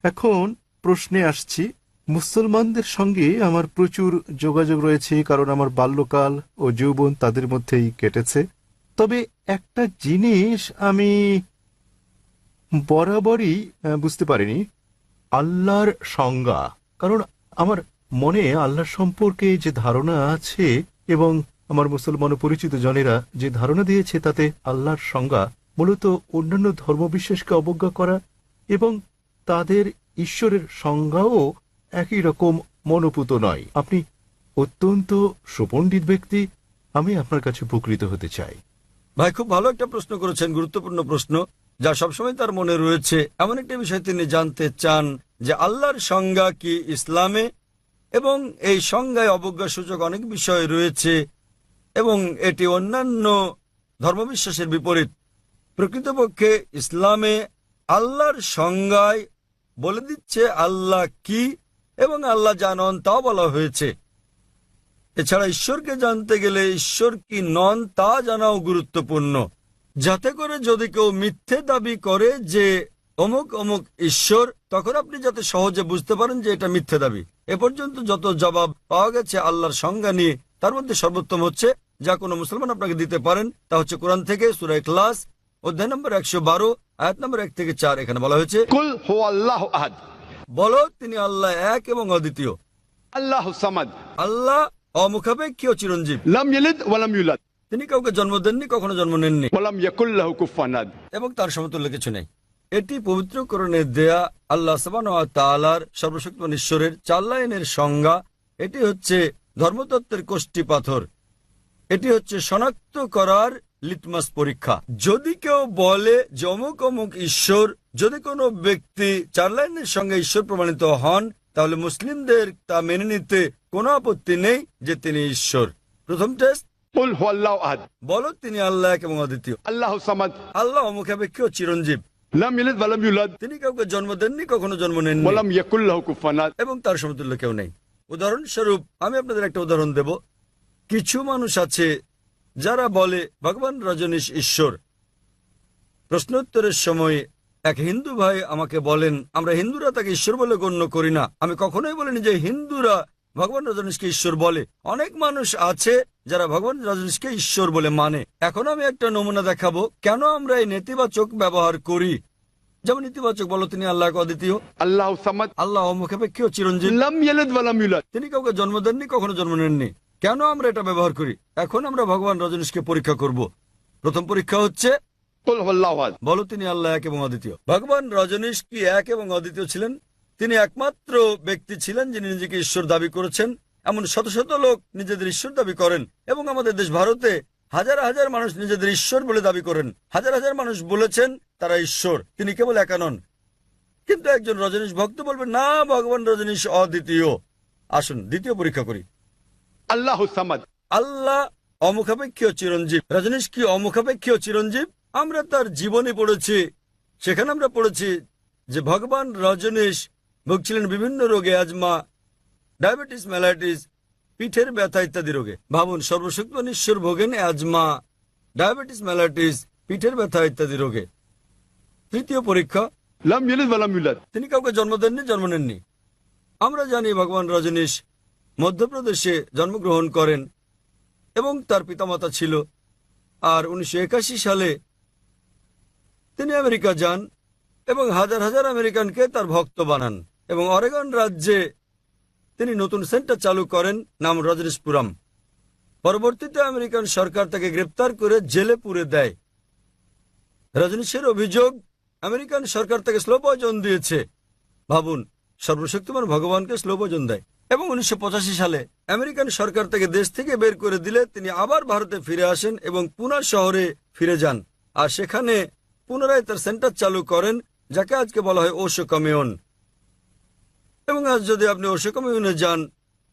এখন প্রশ্নে আসছি। মুসলমানদের সঙ্গে আমার প্রচুর যোগাযোগ রয়েছে, কারণ আমার বাল্যকাল ও যৌবন তাদের মধ্যেই কেটেছে। তবে একটা জিনিস আমি বরাবরই বুঝতে পারিনি, আল্লাহর সংজ্ঞা। কারণ আমার মনে আল্লাহর সম্পর্কে যে ধারণা আছে, এবং আমার মুসলমান পরিচিত জনেরা যে ধারণা দিয়েছে, তাতে আল্লাহর সংজ্ঞা মূলত অন্যান্য ধর্মবিশ্বাসকে অবজ্ঞা করা, এবং তাদের ঈশ্বরের সংজ্ঞাও একই রকম মনোপুত নয়। আপনি অত্যন্ত সুপণ্ডিত ব্যক্তি, আমি আপনার কাছে উপকৃত হতে চাই। ভাই, খুব ভালো একটা প্রশ্ন করেছেন, গুরুত্বপূর্ণ প্রশ্ন, যা সবসময় তার মনে রয়েছে। এমন একটা বিষয় তিনি জানতে চান যে আল্লাহর সংজ্ঞা কি ইসলামে, এবং এই সংজ্ঞায় অবজ্ঞাসূচক অনেক বিষয় রয়েছে, এবং এটি অন্যান্য ধর্মবিশ্বাসের বিপরীত। প্রকৃতপক্ষে ইসলামে আল্লাহর সংজ্ঞায় বলে দিচ্ছে আল্লাহ কি, এবং আল্লাহ যা নন তাও বলা হয়েছে। এছাড়া ঈশ্বরকে জানতে গেলে ঈশ্বর কি নন তা জানাও গুরুত্বপূর্ণ, যাতে করে যদি কেউ মিথ্যে দাবি করে যে অমুক অমুক ঈশ্বর, তখন আপনি যাতে সহজে বুঝতে পারেন যে এটা মিথ্যে দাবি। এ পর্যন্ত যত জবাব পাওয়া গেছে আল্লাহর সংজ্ঞা নিয়ে, তার মধ্যে সর্বোত্তম হচ্ছে, যা কোনো মুসলমান আপনাকে দিতে পারেন, তা হচ্ছে কোরআন থেকে সূরা ইখলাস অধ্যায় নম্বর 112 আয়াত নম্বর 1 থেকে 4। এখানে বলা হয়েছে, কুল হুয়াল্লাহু আহাদ, বলো তিনি আল্লাহ এক এবং অদ্বিতীয়। আল্লাহু সামাদ, আল্লাহ অমুখাপেক্ষী ও চিরঞ্জীব। লাম ইয়ালিদ ওয়া লাম ইউলাদ, তিনি কাউকে জন্ম দেননি, কখনো জন্ম নেননি, ওয়া লাম ইয়াকুল লাহু কুফুয়ান আহাদ। এবং তার সমতুল্য কিছু নেই। এটি পবিত্রকরণে দেয়া আল্লাহ সুবহানাহু ওয়া তাআলার সর্বশক্তিমান ঈশ্বরের 4 লাইনের সংজ্ঞা। এটি হচ্ছে ধর্মতত্ত্বের কোষ্ঠী পাথর। এটি হচ্ছে শনাক্ত করার লিটমাস পরীক্ষা। যদি কেউ বলে যে অমুক অমুক ঈশ্বর, যদি কোনো ব্যক্তি 4 লাইনের সঙ্গে ঈশ্বর প্রমাণিত হন, তাহলে মুসলিমদের তা মেনে নিতে কোনো আপত্তি নেই যে তিনি ঈশ্বর। প্রথম টেস্ট, কুল হুয়াল্লাহু আহাদ, বলো তিনি আল্লাহ এক এবং অদ্বিতীয়। আল্লাহু সামাদ, আল্লাহ অমুখাপেক্ষী ও চিরঞ্জীব। লাম ইয়ালিদ ওয়া লাম ইউলাদ, তিনি কাউকে জন্ম দেননি, কখনো জন্ম ওয়া নেননি, লাম ইয়াকুল লাহু কুফুয়ান আহাদ। এবং তার সমতুল্য কেউ নেই। উদাহরণস্বরূপ আমি আপনাদের একটা উদাহরণ দেব। কিছু মানুষ আছে যারা বলে ভগবান রজনীশ ঈশ্বর। প্রশ্নোত্তরের সময় এক হিন্দু ভাই আমাকে বলেন, আমরা হিন্দুরা তাকে ঈশ্বর বলে গণ্য করি না। আমি কখনোই বলিনি যে হিন্দুরা ভগবান রজনীশকে ঈশ্বর বলে। অনেক মানুষ আছে যারা ভগবান রজনীশকে ঈশ্বর বলে মানে। এখন আমি একটা নমুনা দেখাবো কেন আমরা এই নেতিবাচক ব্যবহার করি। যেমন ইতিবাচক, বলো তিনি আল্লাহ এক অদ্বিতীয়, আল্লাহু সামাদ, আল্লাহ অমুখাপেক্ষী ও চিরঞ্জীব, লাম ইয়ালিদ ওয়া লাম ইউলাদ, তিনি কাউকে জন্ম দেননি, কখনো জন্ম নেননি। কেন আমরা এটা ব্যবহার করি? এখন আমরা ভগবান রজনীশকে পরীক্ষা করব। প্রথম পরীক্ষা হচ্ছে, কুল হুয়াল্লাহু আহাদ, বলো তিনি আল্লাহ এক এবং অদ্বিতীয়। ভগবান রজনীশ কি এক এবং অদ্বিতীয় ছিলেন? তিনি একমাত্র ব্যক্তি ছিলেন যিনি নিজেকে ঈশ্বর দাবি করেছেন। এমন শত শত লোক নিজেদের ঈশ্বর দাবি করেন, এবং আমাদের দেশ ভারতে হাজার হাজার মানুষ নিজেদের ঈশ্বর বলে দাবি করেন। হাজার হাজার মানুষ বলেছেন তারা ঈশ্বর, তিনি কেবল একা নন। কিন্তু একজন রজনীশ ভক্ত বলবে না, ভগবান রজনীশ অদ্বিতীয়। আসুন দ্বিতীয় পরীক্ষা করি। আল্লাহু সামাদ, আল্লাহ অমুখাপেক্ষী ও চিরঞ্জীব। রজনীশ কি অমুখাপেক্ষী ও চিরঞ্জীব? আমরা তার জীবনী পড়েছি, সেখানে আমরা পড়েছি যে ভগবান রজনীশ ভুগছিলেন বিভিন্ন রোগে, অ্যাজমা, ডায়াবেটিস, ম্যালাইটিস, পিঠের ব্যথা ইত্যাদি রোগে। ভাবুন, সর্বশক্তিমান ঈশ্বর ভোগেন অ্যাজমা, ডায়াবেটিস, ম্যালাইটিস, পিঠের ব্যথা ইত্যাদি রোগে। তৃতীয় পরীক্ষা, লাম ইয়ালিদ ওয়া লাম ইউলাদ, তিনি কাউকে জন্ম দেননি, জন্ম নেননি। আমরা জানি ভগবান রজনীশ মধ্যপ্রদেশে জন্মগ্রহণ করেন এবং তার পিতামাতা ছিল। আর 1981 সালে তিনি আমেরিকা যান এবং হাজার হাজার আমেরিকানকে তার ভক্ত বানান, এবং অরেগন রাজ্যে তিনি নতুন সেন্টার চালু করেন, নাম রজনীশপুরম। পরবর্তীতে আমেরিকান সরকার তাকে গ্রেপ্তার করে জেলে পুরে দেয়। রজনীশের অভিযোগ, আমেরিকান সরকার তাকে স্লো পয়জন দিয়েছে। ভাবুন, সর্বশক্তিমান ভগবানকে স্লো পয়জন দেয়। এবং 1985 সালে আমেরিকান সরকার তাকে দেশ থেকে বের করে দিলে তিনি আবার ভারতে ফিরে আসেন এবং পুনা শহরে ফিরে যান, আর সেখানে পুনরায় তার সেন্টার চালু করেন, যাকে আজকে বলা হয় ওশো কমিউন। এবং আজ যদি আপনি ওশো কমিউনে যান,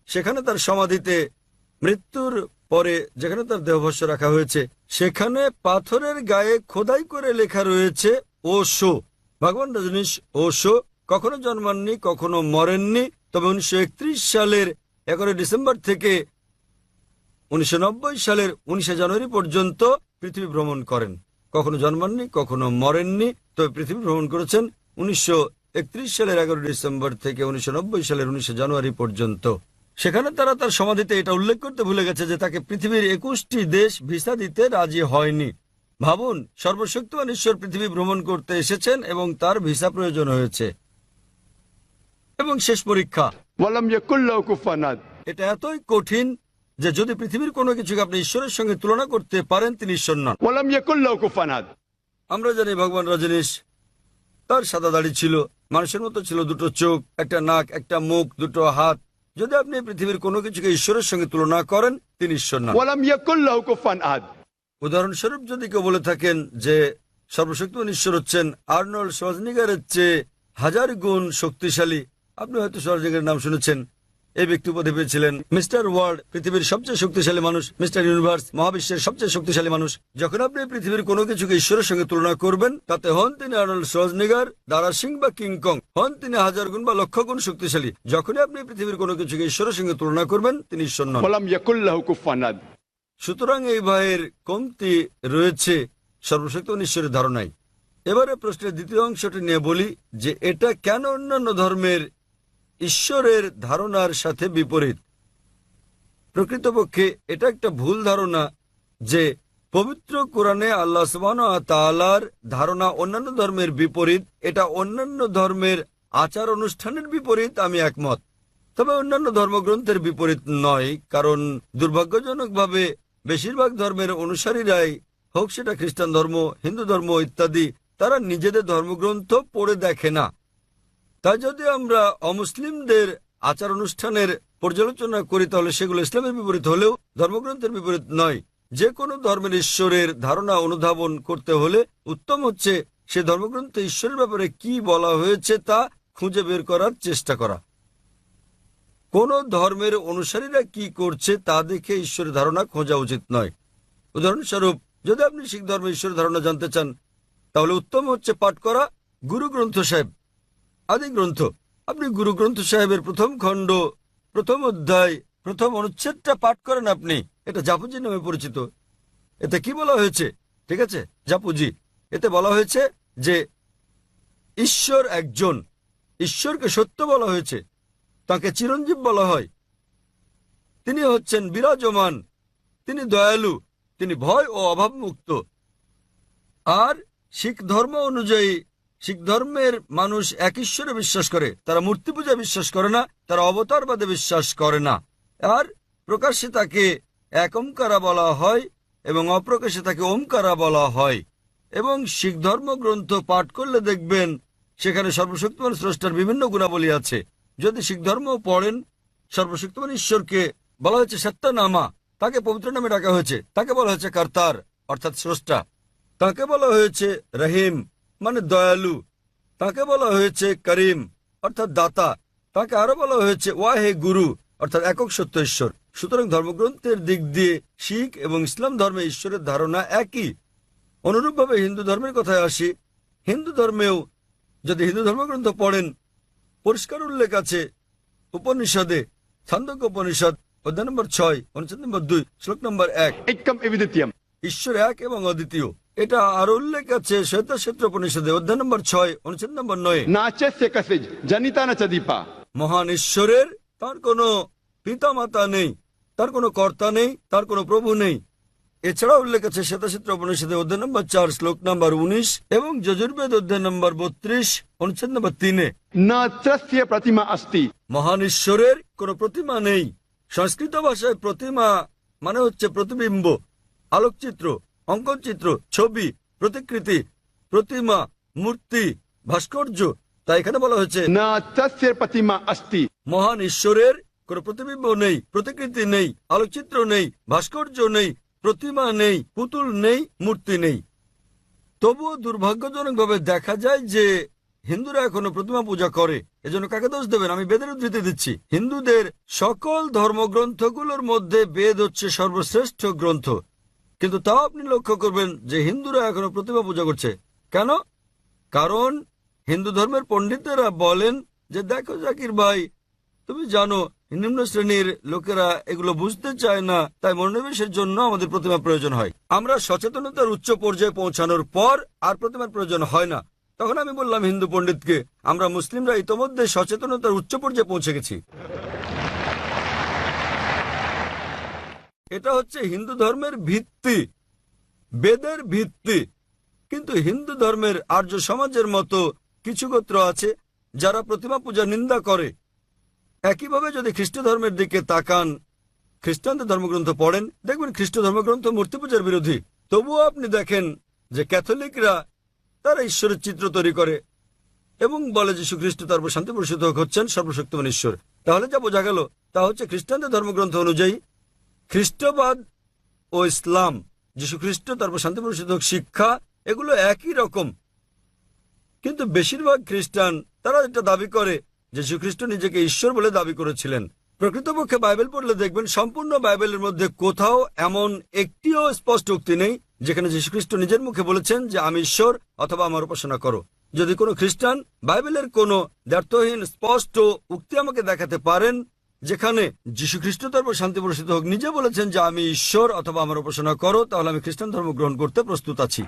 সেখানে তার সমাধিতে মৃত্যুর পরে যেখানে তার দেহভস্য রাখা হয়েছে, সেখানে পাথরের গায়ে খোদাই করে লেখা রয়েছে ওশো। ভগবান রজনীশ ওশো কখনো জন্মাননি, কখনো মরেননি। তবে 1931 সালের 11 ডিসেম্বর থেকে 1990 সালের 19 জানুয়ারি পর্যন্ত পৃথিবী ভ্রমণ করেন। কখনো জন্মাননি, কখনো মরেননি, তবে পৃথিবী ভ্রমণ করেছেন। 1931 সালের 11 ডিসেম্বর থেকে 1990 সালের 19 জানুয়ারি পর্যন্ত। সেখানে তারা তার সমাধিতে এটা উল্লেখ করতে ভুলে গেছে যে তাকে পৃথিবীর 21টি দেশ ভিসা দিতে রাজি হয়নি। ভাবুন, সর্বশক্তিমান ঈশ্বর পৃথিবী ভ্রমণ করতে এসেছেন এবং তার ভিসা প্রয়োজন হয়েছে। এবং শেষ পরীক্ষা, ولم يكن له كفوا أحد। এটা এতই কঠিন যে যদি পৃথিবীর কোনো কিছুকে আপনি ঈশ্বরের সঙ্গে তুলনা করতে পারেন, তিনি ঈশ্বর নন। ولم يكن له كفوا أحد। আমরা জানি ভগবান রজনীশ, তার সাদা দাড়ি ছিল, মানুষের মতো ছিল, দুটো চোখ, একটা নাক, একটা মুখ, দুটো হাত। যদি আপনি পৃথিবীর কোনো কিছুকে ঈশ্বরের সঙ্গে তুলনা করেন, তিনি ঈশ্বর নন। ولم يكن له كفوا أحد। উদাহরণস্বরূপ যদি কেউ বলে থাকেন যে সর্বশক্তিমান ঈশ্বর হচ্ছেন আর্নল্ড শোয়ার্জনেগারের চেয়ে 1000 গুণ শক্তিশালী, আপনি হয়তো শোয়ার্জনেগারের নাম শুনেছেন। এই ব্যক্তি উপাধি পেয়েছিলেন মিস্টার ওয়ার্ল্ড, পৃথিবীর সবচেয়ে শক্তিশালী মানুষ, মিস্টার ইউনিভার্স, মহাবিশ্বের সবচেয়ে শক্তিশালী মানুষ। যখন আপনি পৃথিবীর কোনো কিছুকে ঈশ্বরের সঙ্গে তুলনা করবেন, তাতে হন তিনি আর্নল্ড শোয়ার্জনেগার, দারা সিং বা কিংকং, হন তিনি 1000 গুণ বা লক্ষ গুণ শক্তিশালী। যখনই আপনি পৃথিবীর কোনো কিছুকে ঈশ্বরের সঙ্গে তুলনা করবেন, তিনি ঈশ্বর নন। ولم يكن له كفوا أحد। সুতরাং এই ভাইয়ের কমতি রয়েছে সর্বশক্তিমান ঈশ্বরের ধারণায়। এবারে প্রশ্নের দ্বিতীয় অংশটি নিয়ে বলি যে এটা কেন অন্যান্য ধর্মের ঈশ্বরের ধারণার সাথে বিপরীত। প্রকৃতপক্ষে এটা একটা ভুল ধারণা যে পবিত্র কোরআনে আল্লাহ সুবহানাহু ওয়া তাআলার ধারণা অন্যান্য ধর্মের বিপরীত। এটা অন্যান্য ধর্মের আচার অনুষ্ঠানের বিপরীত, আমি একমত। তবে অন্যান্য ধর্মগ্রন্থের বিপরীত নয়, কারণ দুর্ভাগ্যজনকভাবে বেশিরভাগ ধর্মের অনুসারীরাই, হোক সেটা খ্রিস্টান ধর্ম, হিন্দু ধর্ম ইত্যাদি, তারা নিজেদের ধর্মগ্রন্থ পড়ে দেখে না। তাই যদি আমরা অমুসলিমদের আচার অনুষ্ঠানের পর্যালোচনা করি, তাহলে সেগুলো ইসলামের বিপরীত হলেও ধর্মগ্রন্থের বিপরীত নয়। যে কোনো ধর্মের ঈশ্বরের ধারণা অনুধাবন করতে হলে উত্তম হচ্ছে সে ধর্মগ্রন্থে ঈশ্বরের ব্যাপারে কি বলা হয়েছে তা খুঁজে বের করার চেষ্টা করা। কোন ধর্মের অনুসারীরা কি করছে তা দেখে ঈশ্বরের ধারণা খোঁজা উচিত নয়। উদাহরণস্বরূপ, যদি আপনি শিখ ধর্মের ঈশ্বরের ধারণা জানতে চান, তাহলে উত্তম হচ্ছে পাঠ করা গুরু গ্রন্থ সাহেব, আদি গ্রন্থ। আপনি গুরু গ্রন্থ সাহেবের প্রথম খণ্ড, প্রথম অধ্যায়, প্রথম অনুচ্ছেদটা পাঠ করেন। আপনি এটা জাপুজি নামে পরিচিত। এতে কি বলা হয়েছে? ঠিক আছে, জাপুজি। এতে বলা হয়েছে যে ঈশ্বর একজন, ঈশ্বরকে সত্য বলা হয়েছে, তাকে চিরঞ্জীব বলা হয়, তিনি হচ্ছেন বিরাজমান, তিনি দয়ালু, তিনি ভয় ও অভাব মুক্ত। আর শিখ ধর্ম অনুযায়ী শিখ ধর্মের মানুষ এক ঈশ্বরে বিশ্বাস করে, তারা মূর্তি পূজা বিশ্বাস করে না, তারা অবতারবাদে বিশ্বাস করে না। আর প্রকাশ্যে তাকে এক ওমকারা বলা হয় এবং অপ্রকাশ্যে তাকে ওমকারা বলা হয়। এবং শিখ ধর্মগ্রন্থ পাঠ করলে দেখবেন সেখানে সর্বশক্তিমান স্রষ্টার বিভিন্ন গুণাবলী আছে। যদি শিখ ধর্ম পড়েন, সর্বশক্তিমান ঈশ্বরকে বলা হয়েছে সত্যনামা, তাকে পবিত্র নামে ডাকা হয়েছে, তাকে বলা হয়েছে কর্তার অর্থাৎ স্রষ্টা, তাকে বলা হয়েছে রহিম মানে দয়ালু, তাকে বলা হয়েছে করিম অর্থাৎ দাতা, তাকে আরো বলা হয়েছে ওয়াহে গুরু অর্থাৎ একক সত্য ঈশ্বর। সুতরাং ধর্মগ্রন্থের দিক দিয়ে শিখ এবং ইসলাম ধর্মে ঈশ্বরের ধারণা একই। অনুরূপভাবে হিন্দু ধর্মের কথায় আসি, হিন্দু ধর্মেও যদি হিন্দু ধর্মগ্রন্থ পড়েন, পরিষ্কার উল্লেখ আছে উপনিষদে, ছান্দোক্য উপনিষদ অধ্যায় নম্বর 6 অনুচ্ছেদ নম্বর 2 শ্লোক নম্বর 1, एकम एविदित्यम। ঈশ্বর এক এবং অদ্বিতীয়। এটা আর উল্লেখ আছে শ্বেতাক্ষেত্র উপনিষদে অধ্যায় নম্বর 6 অনুচ্ছেদ নম্বর 9। नाचे से कसेज जनिता न चदीपा। মহান ঈশ্বরের তার কোনো পিতামাতা নেই, তার কোনো কর্তা নেই, তার কোনো প্রভু নেই। এছাড়া উল্লেখ আছে শ্বেতাক্ষেত্র উপনিষদে অধ্যায় নম্বর 4 শ্লোক নম্বর 19 এবং যজুর্বেদ অধ্যায় নম্বর 32 অনুচ্ছেদ নম্বর 3। न त्रस्य प्रतिमा अस्ति। মহান ঈশ্বরের কোনো প্রতিমা নেই। সংস্কৃত ভাষায় প্রতিমা মানে হচ্ছে প্রতিবিম্ব, আলোকচিত্র, অঙ্কনচিত্র, ছবি, প্রতিকৃতি, প্রতিমা, মূর্তি, ভাস্কর্য। তাই এখানে বলা হয়েছে न तस्य प्रतिमा अस्ति। মহান ঈশ্বরের কোনো প্রতিবিম্ব নেই, প্রতিকৃতি নেই, আলোকচিত্র নেই, ভাস্কর্য নেই, প্রতিমা নেই, পুতুল নেই, মূর্তি নেই। তবুও দুর্ভাগ্যজনকভাবে দেখা যায় যে হিন্দুরা এখনো প্রতিমা পূজা করে। এজন্য কাকে দোষ দেবেন? আমি বেদের উদ্ধৃতি দিচ্ছি। হিন্দুদের সকল ধর্মগ্রন্থগুলোর মধ্যে বেদ হচ্ছে সর্বশ্রেষ্ঠ গ্রন্থ, কিন্তু তাও আপনি লক্ষ্য করবেন যে হিন্দুরা এখনো প্রতিমা পূজা করছে। কেন? কারণ হিন্দু ধর্মের পণ্ডিতেরা বলেন যে দেখো জাকির ভাই, তুমি জানো নিম্ন শ্রেণীর লোকেরা এগুলো বুঝতে চায় না, তাই মনোনিবেশের জন্য আমাদের প্রতিমা প্রয়োজন হয়। আমরা সচেতনতার উচ্চ পর্যায়ে পৌঁছানোর পর আর প্রতিমার প্রয়োজন হয় না। তখন আমি বললাম হিন্দু পণ্ডিতকে, আমরা মুসলিমরা ইতোমধ্যে সচেতনতার উচ্চ পর্যায়ে পৌঁছে গেছি। এটা হচ্ছে হিন্দু ধর্মের ভিত্তি, বেদের ভিত্তি। কিন্তু হিন্দু ধর্মের আর্য সমাজের মতো কিছু গোত্র আছে যারা প্রতিমা পূজার নিন্দা করে। একইভাবে যদি খ্রিস্ট ধর্মের দিকে তাকান, খ্রিস্টানদের ধর্মগ্রন্থ পড়েন, দেখবেন খ্রিস্ট ধর্মগ্রন্থ মূর্তি পূজার বিরোধী। তবুও আপনি দেখেন যে ক্যাথলিকরা তারা ঈশ্বরের চিত্র তৈরি করে এবং বলে যীশু খ্রিস্ট তার উপর শান্তি বর্ষিত হচ্ছেন সর্বশক্তিমান ঈশ্বর। তাহলে যা বোঝা গেল তা হচ্ছে খ্রিস্টানদের ধর্মগ্রন্থ অনুযায়ী খ্রিস্টবাদ ও ইসলাম, যীশু খ্রিস্ট তারপর শান্তি বর্ষিত হোক শিক্ষা, এগুলো একই রকম। কিন্তু বেশিরভাগ খ্রিস্টান তারা এটা দাবি করে যে যীশু খ্রিস্ট নিজেকে ঈশ্বর বলে দাবি করেছিলেন। প্রকৃতপক্ষে বাইবেল পড়লে দেখবেন সম্পূর্ণ বাইবেলের মধ্যে কোথাও এমন একটিও স্পষ্ট উক্তি নেই যেখানে যীশু খ্রিস্ট নিজের মুখে বলেছেন যে আমি ঈশ্বর অথবা আমার উপাসনা করো। যদি কোনো খ্রিস্টান বাইবেলের কোনো দ্ব্যর্থহীন স্পষ্ট উক্তি আমাকে দেখাতে পারেন যেখানে যীশু খ্রিস্ট তারপর শান্তি বর্ষিত হোক নিজে বলেছেন যে আমি ঈশ্বর অথবা আমার উপাসনা করো, তাহলে আমি খ্রিস্টান ধর্ম গ্রহণ করতে প্রস্তুত আছি।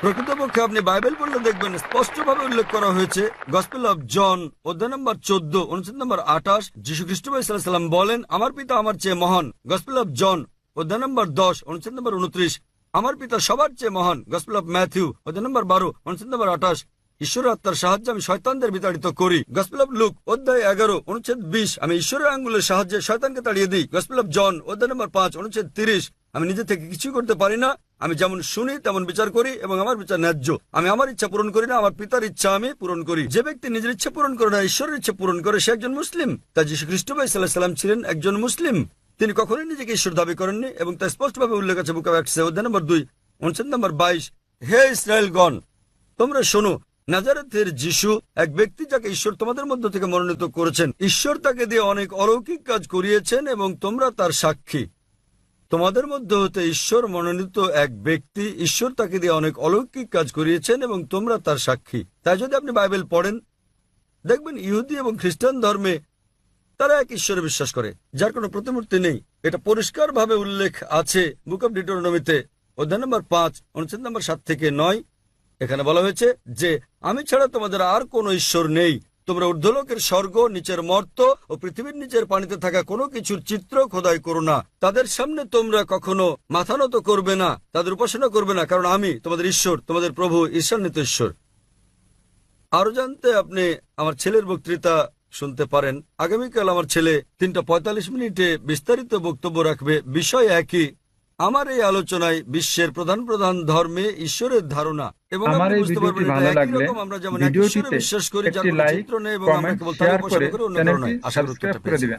প্রকৃতপক্ষে আপনি বাইবেল পড়লে দেখবেন স্পষ্টভাবে উল্লেখ করা হয়েছে, গসপেল অফ জন অধ্যায় নম্বর 14 অনুচ্ছেদ নম্বর 28, যীশু খ্রিস্ট সাল্লাম বলেন আমার পিতা আমার চেয়ে মহান। গসপেল অফ জন অধ্যায় নম্বর 10 অনুচ্ছেদ নম্বর 29, আমার পিতা সবার চেয়ে মহান। গসপেল অফ ম্যাথিউ অধ্যায় নম্বর 12 অনুচ্ছেদ নম্বর 28, ঈশ্বরের আত্মার সাহায্যে আমি শয়তানদের বিতাড়িত করি। গসপেল অফ লুক অধ্যায় 11 অনুচ্ছেদ 20, আমি ঈশ্বরের আঙ্গুলের সাহায্যে শয়তানকে তাড়িয়ে দিই। গসপেল অফ জন অধ্যায় নম্বর 5 অনুচ্ছেদ 30, আমি নিজে থেকে কিছু করতে পারি না, আমি যেমন শুনি তেমন বিচার করি এবং আমার বিচার ন্যায্য। আমি আমার ইচ্ছা পূরণ করি না, আমার পিতার ইচ্ছা আমি পূরণ করি। যে ব্যক্তি নিজের ইচ্ছা পূরণ করে না ঈশ্বরের ইচ্ছা পূরণ করে সে একজন মুসলিম। তাই যীশু খ্রিস্ট সাল্লাম ছিলেন একজন মুসলিম। তিনি কখনোই নিজেকে ঈশ্বর দাবি করেননি এবং তা স্পষ্টভাবে উল্লেখ আছে বুক অফ অ্যাক্টস অধ্যায় নম্বর 2 অনুচ্ছেদ নম্বর 22, হে ইসরায়েলগণ তোমরা শোনো, নাজারেথের যিশু এক ব্যক্তি যাকে ঈশ্বর তোমাদের মধ্য থেকে মনোনীত করেছেন। ঈশ্বর তাকে দিয়ে অনেক অলৌকিক কাজ করিয়েছেন এবং তোমরা তার সাক্ষী। তোমাদের মধ্যে হতে ঈশ্বর মনোনীত এক ব্যক্তি, ঈশ্বর তাকে দিয়ে অনেক অলৌকিক কাজ করিয়েছেন এবং তোমরা তার সাক্ষী। তাই যদি আপনি বাইবেল পড়েন দেখবেন ইহুদি এবং খ্রিস্টান ধর্মে তারা এক ঈশ্বরে বিশ্বাস করে যার কোনো প্রতিমূর্তি নেই। এটা পরিষ্কারভাবে উল্লেখ আছে বুক অব ডিউটেরোনমিতে অধ্যায় নম্বর 5 অনুচ্ছেদ নম্বর 7 থেকে 9। এখানে বলা হয়েছে যে আমি ছাড়া তোমাদের আর কোনো ঈশ্বর নেই। তোমরা ঊর্ধ্বলোকের স্বর্গ, নিচের মর্ত ও পৃথিবীর নিচের পানিতে থাকা কোনো কিছুর চিত্র খোদাই করো না। তাদের সামনে তোমরা কখনো মাথা নত করবে না, তাদের উপাসনা করবে না, কারণ আমি তোমাদের ঈশ্বর, তোমাদের প্রভু ঈশান্বিত ঈশ্বর। আরো জানতে আপনি আমার ছেলের বক্তৃতা শুনতে পারেন। আগামীকাল আমার ছেলে 3:45 বিস্তারিত বক্তব্য রাখবে, বিষয় একই। আমার এই আলোচনায় বিশ্বের প্রধান প্রধান ধর্মে ঈশ্বরের ধারণা এবং আমার আপনি এই বুঝতে ভিডিওটি পারবেন এটা ভালো একই লাগলে রকম। আমরা যেমন এক ঈশ্বরে ভিডিওটিতে বিশ্বাস করি যার একটি কোনো লাইক, চিত্র নেই এবং আমরা কমেন্ট, কেবল তার শেয়ার উপাসনা করে করি, অন্য কারণে। চ্যানেলটি আশা করি উত্তরটা সাবস্ক্রাইব করে পেয়েছেন। দিবেন।